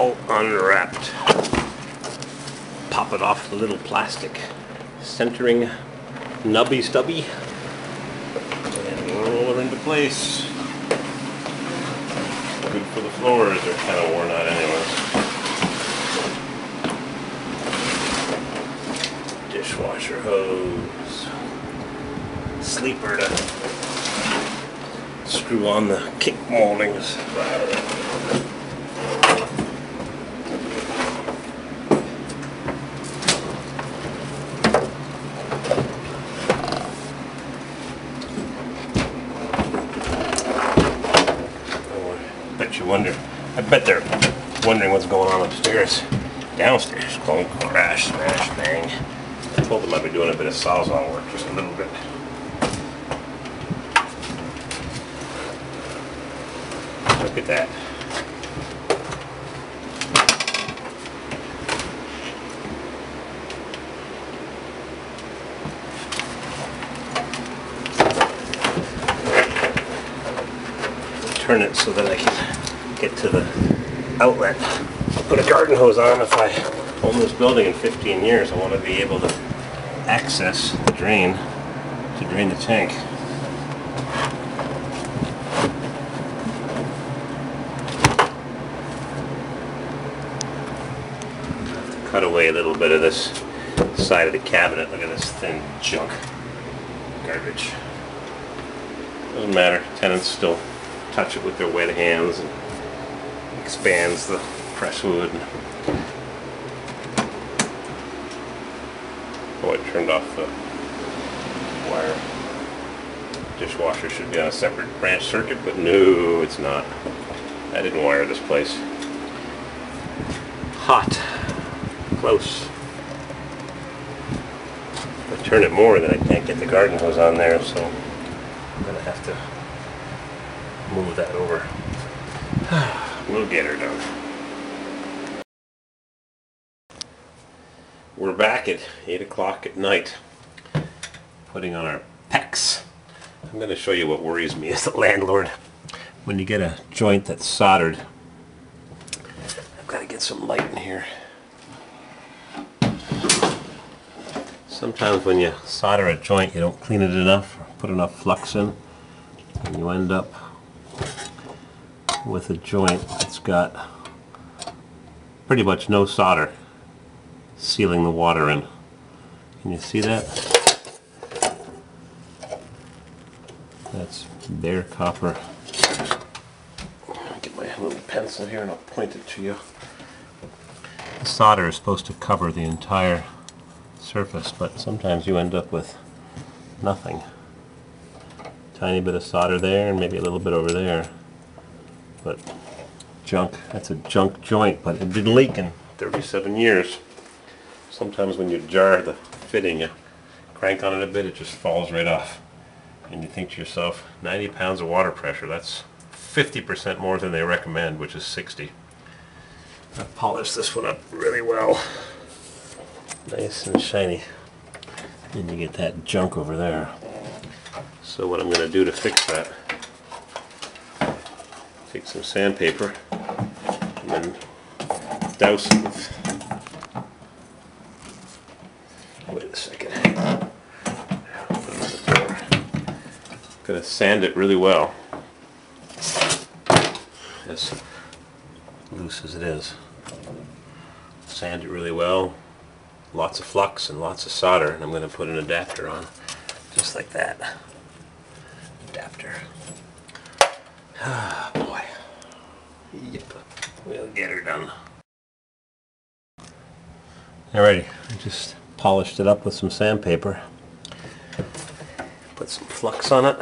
all unwrapped. Pop it off the little plastic centering nubby stubby and roll her into place. Good for the floors, they're kind of worn out anyways. Dishwasher hose. Sleeper to screw on the kick moldings. I bet they're wondering what's going on upstairs. Downstairs, clunk, crash, smash, bang. I told them I'd be doing a bit of sawzall work, just a little bit. Look at that. Turn it so that I can get to the outlet. I'll put a garden hose on. If I own this building in 15 years, I want to be able to access the drain to drain the tank. Cut away a little bit of this side of the cabinet. Look at this thin junk. Garbage. Doesn't matter. Tenants still touch it with their wet hands and expands the press wood. Oh, I turned off the wire. Dishwasher should be on a separate branch circuit, but no, it's not. I didn't wire this place. Hot. Close. If I turn it more, then I can't get the garden hose on there, so I'm going to have to move that over. We'll get her done. We're back at 8 o'clock at night, putting on our pecs. I'm going to show you what worries me as the landlord. When you get a joint that's soldered, I've got to get some light in here. Sometimes when you solder a joint, you don't clean it enough, or put enough flux in, and you end up with a joint that's got pretty much no solder sealing the water in. Can you see that? That's bare copper. I'll get my little pencil here and I'll point it to you. The solder is supposed to cover the entire surface, but sometimes you end up with nothing. Tiny bit of solder there and maybe a little bit over there. But junk, that's a junk joint, but it didn't leak in 37 years. Sometimes when you jar the fitting, you crank on it a bit, it just falls right off. And you think to yourself, 90 pounds of water pressure, that's 50% more than they recommend, which is 60. I've polished this one up really well. Nice and shiny. And you get that junk over there. So what I'm going to do to fix that, take some sandpaper and then douse it with, wait a second, put it on the door. I'm going to sand it really well, as loose as it is. Sand it really well, lots of flux and lots of solder, and I'm going to put an adapter on, just like that. Adapter. Ah, boy. Yep. We'll get her done. Alrighty, I just polished it up with some sandpaper. Put some flux on it.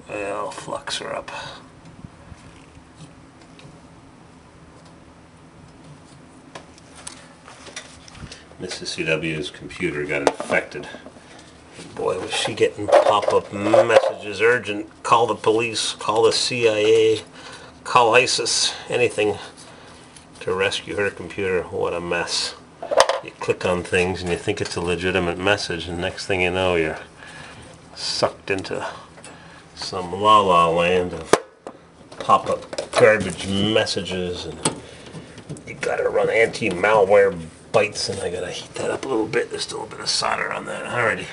Well, flux her up. Mrs. CW's computer got infected. Boy, was she getting pop-up messages, urgent, call the police, call the CIA, call ISIS, anything to rescue her computer. What a mess. You click on things and you think it's a legitimate message, and next thing you know, you're sucked into some la-la land of pop-up garbage messages, and you gotta run anti-malware bytes, and I gotta heat that up a little bit. There's still a bit of solder on that. Alrighty.